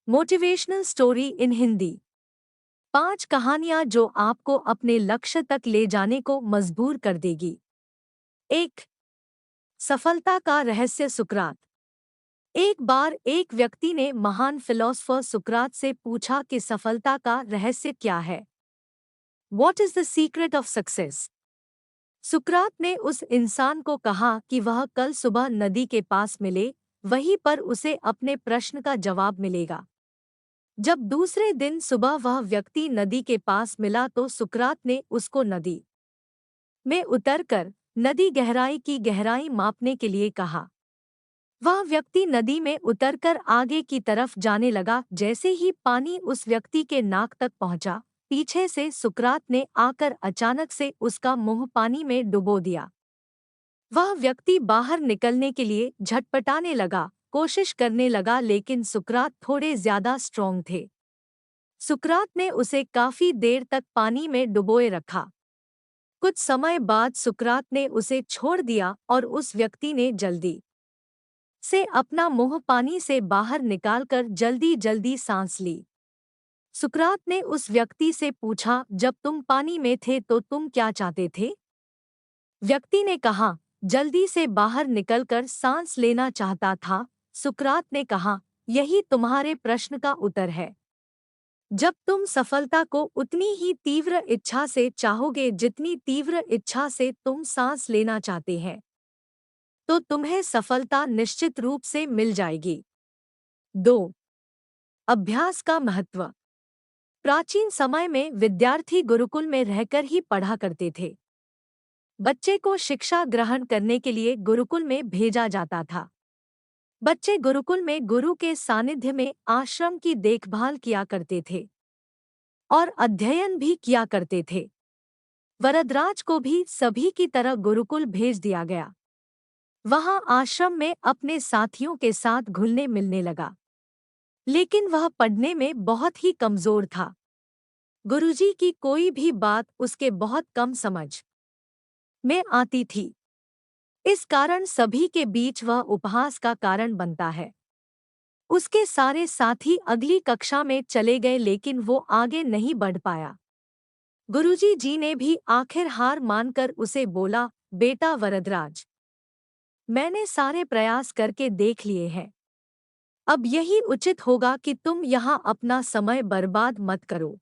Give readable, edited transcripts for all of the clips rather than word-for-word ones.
Motivational story in Hindi. 5 कहानियां जो आपको अपने लक्ष्य तक ले जाने को मजबूर कर देगी। 1। सफलता का रहस्य। सुकरात। एक बार एक व्यक्ति ने महान फिलोसोफर सुकरात से पूछा कि सफलता का रहस्य क्या है। What is the secret of success? सुकरात ने उस इंसान को कहा कि वह कल सुबह नदी के पास मिले, वहीं पर उसे अपने प्रश्न का जवाब मिलेगा। जब दूसरे दिन सुबह वह व्यक्ति नदी के पास मिला तो सुकरात ने उसको नदी में उतरकर नदी गहराई की गहराई मापने के लिए कहा। वह व्यक्ति नदी में उतरकर आगे की तरफ जाने लगा। जैसे ही पानी उस व्यक्ति के नाक तक पहुंचा, पीछे से सुकरात ने आकर अचानक से उसका मुंह पानी में डुबो दिया। वह व्यक्ति बाहर निकलने के लिए झटपटाने लगा, कोशिश करने लगा, लेकिन सुकरात थोड़े ज्यादा स्ट्रॉन्ग थे। सुकरात ने उसे काफी देर तक पानी में डुबोए रखा। कुछ समय बाद सुकरात ने उसे छोड़ दिया और उस व्यक्ति ने जल्दी से अपना मुंह पानी से बाहर निकालकर जल्दी जल्दी सांस ली। सुकरात ने उस व्यक्ति से पूछा, जब तुम पानी में थे तो तुम क्या चाहते थे? व्यक्ति ने कहा, जल्दी से बाहर निकलकर सांस लेना चाहता था। सुकरात ने कहा, यही तुम्हारे प्रश्न का उत्तर है। जब तुम सफलता को उतनी ही तीव्र इच्छा से चाहोगे जितनी तीव्र इच्छा से तुम सांस लेना चाहते हैं, तो तुम्हें सफलता निश्चित रूप से मिल जाएगी। 2। अभ्यास का महत्व। प्राचीन समय में विद्यार्थी गुरुकुल में रहकर ही पढ़ा करते थे। बच्चे को शिक्षा ग्रहण करने के लिए गुरुकुल में भेजा जाता था। बच्चे गुरुकुल में गुरु के सानिध्य में आश्रम की देखभाल किया करते थे और अध्ययन भी किया करते थे। वरदराज को भी सभी की तरह गुरुकुल भेज दिया गया। वहां आश्रम में अपने साथियों के साथ घुलने मिलने लगा, लेकिन वह पढ़ने में बहुत ही कमजोर था। गुरुजी की कोई भी बात उसके बहुत कम समझ में आती थी। इस कारण सभी के बीच वह उपहास का कारण बनता है। उसके सारे साथी अगली कक्षा में चले गए, लेकिन वो आगे नहीं बढ़ पाया। गुरुजी जी ने भी आखिर हार मानकर उसे बोला, बेटा वरदराज, मैंने सारे प्रयास करके देख लिए हैं। अब यही उचित होगा कि तुम यहाँ अपना समय बर्बाद मत करो।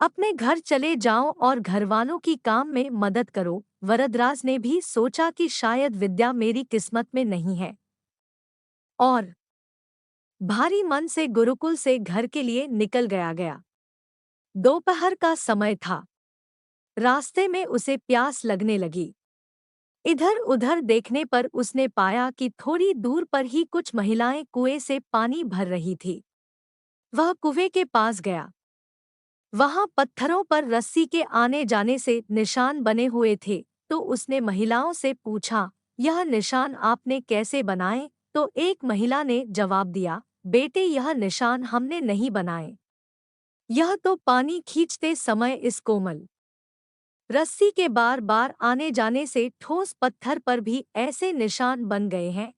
अपने घर चले जाओ और घरवालों की काम में मदद करो। वरदराज ने भी सोचा कि शायद विद्या मेरी किस्मत में नहीं है, और भारी मन से गुरुकुल से घर के लिए निकल गया। दोपहर का समय था। रास्ते में उसे प्यास लगने लगी। इधर उधर देखने पर उसने पाया कि थोड़ी दूर पर ही कुछ महिलाएं कुएं से पानी भर रही थी। वह कुएं के पास गया। वहां पत्थरों पर रस्सी के आने जाने से निशान बने हुए थे, तो उसने महिलाओं से पूछा, यह निशान आपने कैसे बनाए? तो एक महिला ने जवाब दिया, बेटे, यह निशान हमने नहीं बनाए। यह तो पानी खींचते समय इस कोमल रस्सी के बार बार आने जाने से ठोस पत्थर पर भी ऐसे निशान बन गए हैं।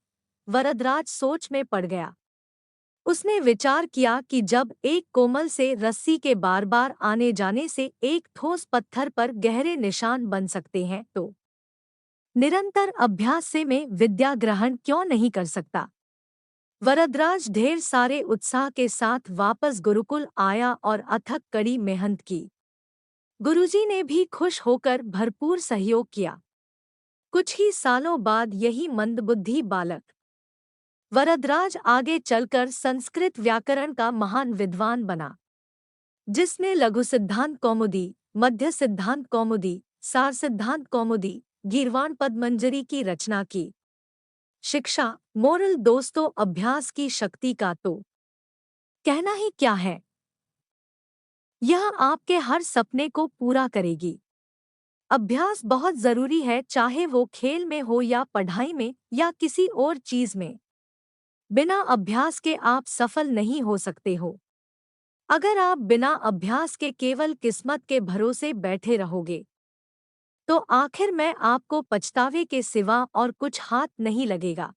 वरदराज सोच में पड़ गया। उसने विचार किया कि जब एक कोमल से रस्सी के बार बार आने जाने से एक ठोस पत्थर पर गहरे निशान बन सकते हैं, तो निरंतर अभ्यास से मैं विद्या ग्रहण क्यों नहीं कर सकता? वरदराज ढेर सारे उत्साह के साथ वापस गुरुकुल आया और अथक कड़ी मेहनत की। गुरुजी ने भी खुश होकर भरपूर सहयोग किया। कुछ ही सालों बाद यही मंदबुद्धि बालक वरदराज आगे चलकर संस्कृत व्याकरण का महान विद्वान बना, जिसने लघु सिद्धांत कौमुदी, मध्य सिद्धांत कौमुदी, सार सिद्धांत कौमुदी, गीर्वाण पद्मंजरी की रचना की। शिक्षा मोरल। दोस्तों, अभ्यास की शक्ति का तो कहना ही क्या है। यह आपके हर सपने को पूरा करेगी। अभ्यास बहुत जरूरी है, चाहे वो खेल में हो या पढ़ाई में या किसी और चीज में। बिना अभ्यास के आप सफल नहीं हो सकते हो। अगर आप बिना अभ्यास के केवल किस्मत के भरोसे बैठे रहोगे, तो आखिर में आपको पछतावे के सिवा और कुछ हाथ नहीं लगेगा।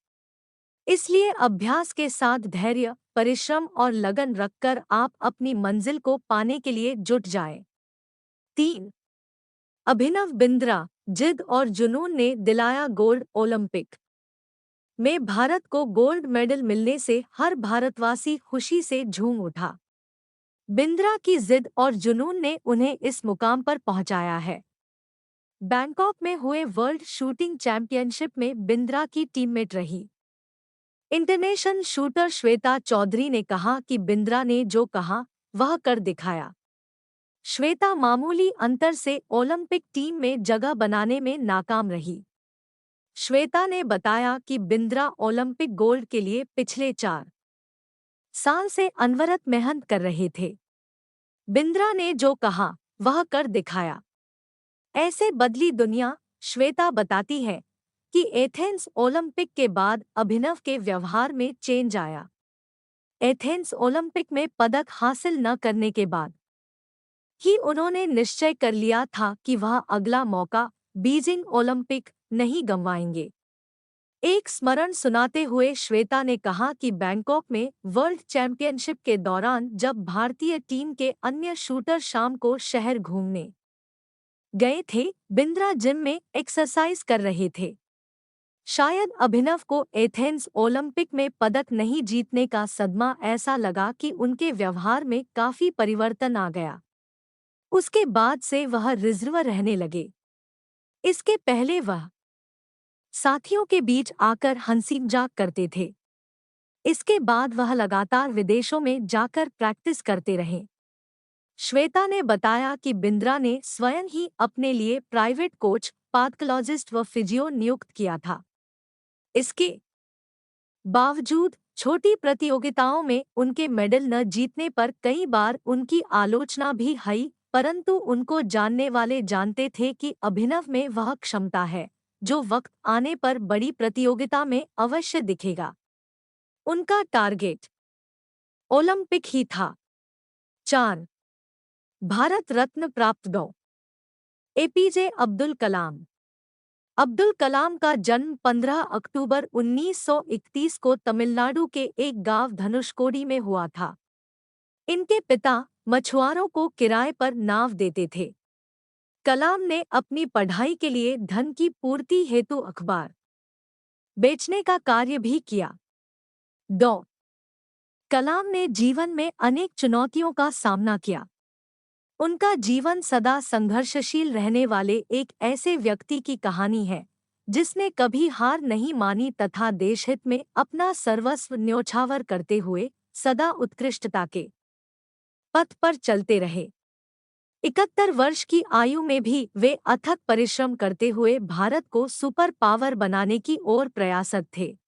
इसलिए अभ्यास के साथ धैर्य, परिश्रम और लगन रखकर आप अपनी मंजिल को पाने के लिए जुट जाएं। 3. अभिनव बिंद्रा, जिद और जुनून ने दिलाया गोल्ड। ओलंपिक में भारत को गोल्ड मेडल मिलने से हर भारतवासी खुशी से झूम उठा। बिंद्रा की जिद और जुनून ने उन्हें इस मुकाम पर पहुंचाया है। बैंकॉक में हुए वर्ल्ड शूटिंग चैंपियनशिप में बिंद्रा की टीममेट रही। इंटरनेशनल शूटर श्वेता चौधरी ने कहा कि बिंद्रा ने जो कहा वह कर दिखाया। श्वेता मामूली अंतर से ओलंपिक टीम में जगह बनाने में नाकाम रही। श्वेता ने बताया कि बिंद्रा ओलंपिक गोल्ड के लिए पिछले 4 साल से अनवरत मेहनत कर रहे थे। बिंद्रा ने जो कहा वह कर दिखाया। ऐसे बदली दुनिया। श्वेता बताती है कि एथेंस ओलंपिक के बाद अभिनव के व्यवहार में चेंज आया। एथेंस ओलंपिक में पदक हासिल न करने के बाद ही उन्होंने निश्चय कर लिया था कि वह अगला मौका बीजिंग ओलंपिक नहीं गंवाएंगे। एक स्मरण सुनाते हुए श्वेता ने कहा कि बैंकॉक में वर्ल्ड चैंपियनशिप के दौरान जब भारतीय टीम के अन्य शूटर शाम को शहर घूमने गए थे, बिंद्रा जिम में एक्सरसाइज कर रहे थे। शायद अभिनव को एथेंस ओलंपिक में पदक नहीं जीतने का सदमा ऐसा लगा कि उनके व्यवहार में काफी परिवर्तन आ गया। उसके बाद से वह रिजर्व रहने लगे। इसके पहले वह साथियों के बीच आकर हंसी मजाक करते थे। इसके बाद वह लगातार विदेशों में जाकर प्रैक्टिस करते रहे। श्वेता ने बताया कि बिंद्रा ने स्वयं ही अपने लिए प्राइवेट कोच, पैथोलॉजिस्ट व फिजियो नियुक्त किया था। इसके बावजूद छोटी प्रतियोगिताओं में उनके मेडल न जीतने पर कई बार उनकी आलोचना भी हुई, परंतु उनको जानने वाले जानते थे कि अभिनव में वह क्षमता है जो वक्त आने पर बड़ी प्रतियोगिता में अवश्य दिखेगा। उनका टारगेट ओलंपिक ही था। 4. भारत रत्न प्राप्त डॉ. एपीजे अब्दुल कलाम। अब्दुल कलाम का जन्म 15 अक्टूबर 1931 को तमिलनाडु के एक गांव धनुषकोडी में हुआ था। इनके पिता मछुआरों को किराए पर नाव देते थे। कलाम ने अपनी पढ़ाई के लिए धन की पूर्ति हेतु अखबार बेचने का कार्य भी किया। डॉ. कलाम ने जीवन में अनेक चुनौतियों का सामना किया। उनका जीवन सदा संघर्षशील रहने वाले एक ऐसे व्यक्ति की कहानी है जिसने कभी हार नहीं मानी तथा देशहित में अपना सर्वस्व न्योछावर करते हुए सदा उत्कृष्टता के पथ पर चलते रहे। 71 वर्ष की आयु में भी वे अथक परिश्रम करते हुए भारत को सुपर पावर बनाने की ओर प्रयासरत थे।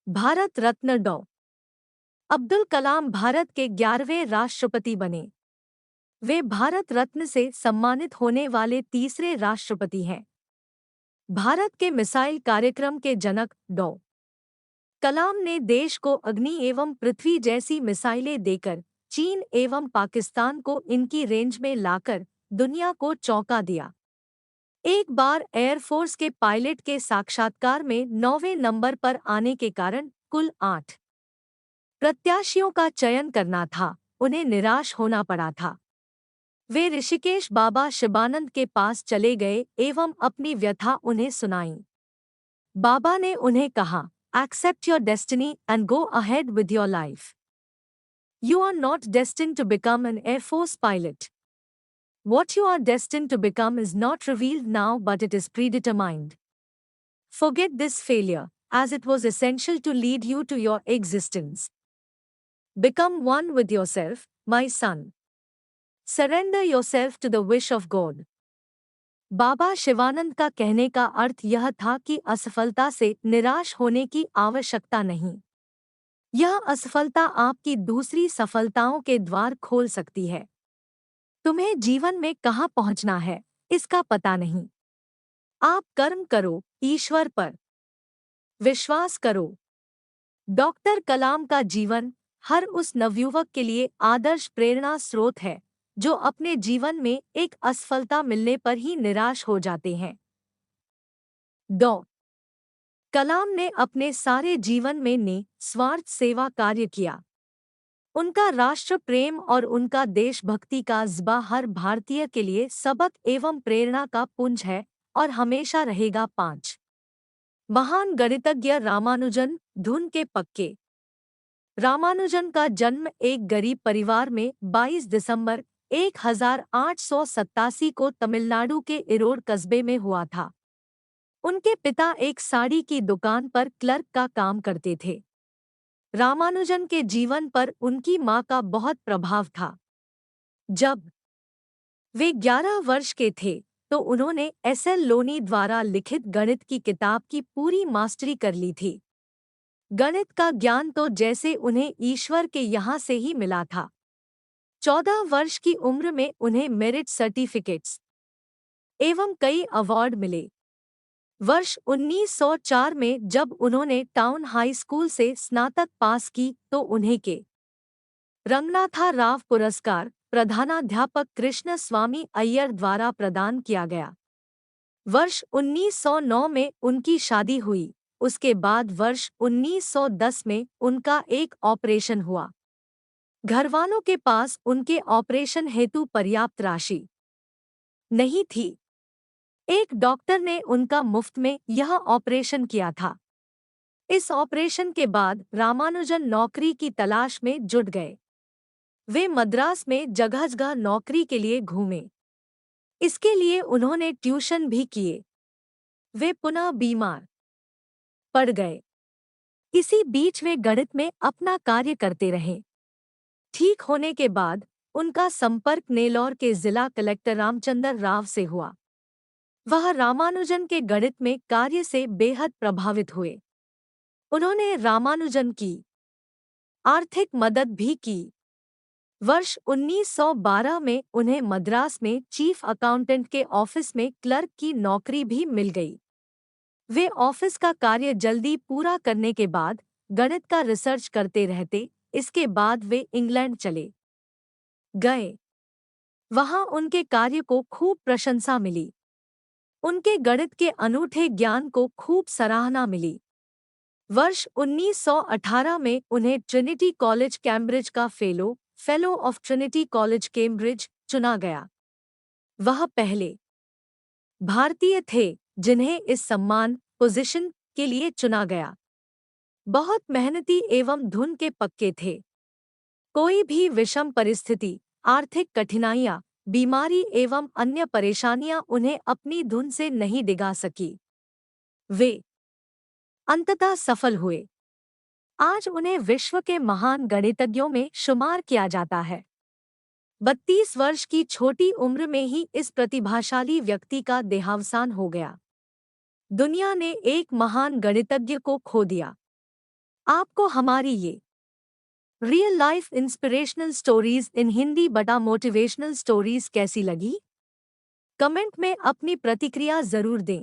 भारत रत्न डॉ. अब्दुल कलाम भारत के 11वें राष्ट्रपति बने। वे भारत रत्न से सम्मानित होने वाले तीसरे राष्ट्रपति हैं। भारत के मिसाइल कार्यक्रम के जनक डॉ. कलाम ने देश को अग्नि एवं पृथ्वी जैसी मिसाइलें देकर चीन एवं पाकिस्तान को इनकी रेंज में लाकर दुनिया को चौंका दिया। एक बार एयरफोर्स के पायलट के साक्षात्कार में 9वें नंबर पर आने के कारण कुल 8 प्रत्याशियों का चयन करना था, उन्हें निराश होना पड़ा था। वे ऋषिकेश बाबा शिवानंद के पास चले गए एवं अपनी व्यथा उन्हें सुनाई। बाबा ने उन्हें कहा, accept your destiny and go ahead with your life. You are not destined to become an Air Force pilot. What you are destined to become is not revealed now, but it is predetermined. Forget this failure, as it was essential to lead you to your existence. Become one with yourself, my son. Surrender yourself to the wish of God. बाबा शिवानंद का कहने का अर्थ यह था कि असफलता से निराश होने की आवश्यकता नहीं। यह असफलता आपकी दूसरी सफलताओं के द्वार खोल सकती है। तुम्हें जीवन में कहाँ पहुँचना है, इसका पता नहीं। आप कर्म करो, ईश्वर पर विश्वास करो। डॉक्टर कलाम का जीवन हर उस नवयुवक के लिए आदर्श प्रेरणा स्रोत है जो अपने जीवन में एक असफलता मिलने पर ही निराश हो जाते हैं। डॉ. कलाम ने अपने सारे जीवन में निस्वार्थ सेवा कार्य किया। उनका राष्ट्र प्रेम और उनका देशभक्ति का जज्बा हर भारतीय के लिए सबक एवं प्रेरणा का पुंज है और हमेशा रहेगा। 5 महान गणितज्ञ रामानुजन, धुन के पक्के। रामानुजन का जन्म एक गरीब परिवार में 22 दिसंबर 1887 को तमिलनाडु के इरोड कस्बे में हुआ था। उनके पिता एक साड़ी की दुकान पर क्लर्क का काम करते थे। रामानुजन के जीवन पर उनकी मां का बहुत प्रभाव था। जब वे 11 वर्ष के थे तो उन्होंने एस.एल. लोनी द्वारा लिखित गणित की किताब की पूरी मास्टरी कर ली थी। गणित का ज्ञान तो जैसे उन्हें ईश्वर के यहाँ से ही मिला था। 14 वर्ष की उम्र में उन्हें मेरिट सर्टिफिकेट्स एवं कई अवार्ड मिले। वर्ष 1904 में जब उन्होंने टाउन हाई स्कूल से स्नातक पास की तो उन्हें के रंगनाथा राव पुरस्कार प्रधानाध्यापक कृष्ण स्वामी अय्यर द्वारा प्रदान किया गया। वर्ष 1909 में उनकी शादी हुई। उसके बाद वर्ष 1910 में उनका एक ऑपरेशन हुआ। घरवालों के पास उनके ऑपरेशन हेतु पर्याप्त राशि नहीं थी। एक डॉक्टर ने उनका मुफ्त में यह ऑपरेशन किया था। इस ऑपरेशन के बाद रामानुजन नौकरी की तलाश में जुट गए। वे मद्रास में जगह-जगह नौकरी के लिए घूमे। इसके लिए उन्होंने ट्यूशन भी किए। वे पुनः बीमार पड़ गए। इसी बीच वे गणित में अपना कार्य करते रहे। ठीक होने के बाद उनका संपर्क नेल्लौर के जिला कलेक्टर रामचंद्र राव से हुआ। वह रामानुजन के गणित में कार्य से बेहद प्रभावित हुए। उन्होंने रामानुजन की आर्थिक मदद भी की। वर्ष 1912 में उन्हें मद्रास में चीफ अकाउंटेंट के ऑफिस में क्लर्क की नौकरी भी मिल गई। वे ऑफिस का कार्य जल्दी पूरा करने के बाद गणित का रिसर्च करते रहते। इसके बाद वे इंग्लैंड चले गए। वहां उनके कार्य को खूब प्रशंसा मिली। उनके गणित के अनूठे ज्ञान को खूब सराहना मिली। वर्ष 1918 में उन्हें ट्रिनिटी कॉलेज कैम्ब्रिज का fellow of Trinity college Cambridge चुना गया। वह पहले भारतीय थे जिन्हें इस सम्मान पोजीशन के लिए चुना गया। बहुत मेहनती एवं धुन के पक्के थे। कोई भी विषम परिस्थिति, आर्थिक कठिनाइयां, बीमारी एवं अन्य परेशानियां उन्हें अपनी धुन से नहीं डिगा सकी। वे अंततः सफल हुए। आज उन्हें विश्व के महान गणितज्ञों में शुमार किया जाता है। 32 वर्ष की छोटी उम्र में ही इस प्रतिभाशाली व्यक्ति का देहावसान हो गया। दुनिया ने एक महान गणितज्ञ को खो दिया। आपको हमारी ये real life inspirational stories in Hindi बटा मोटिवेशनल स्टोरीज कैसी लगी? कमेंट में अपनी प्रतिक्रिया जरूर दें।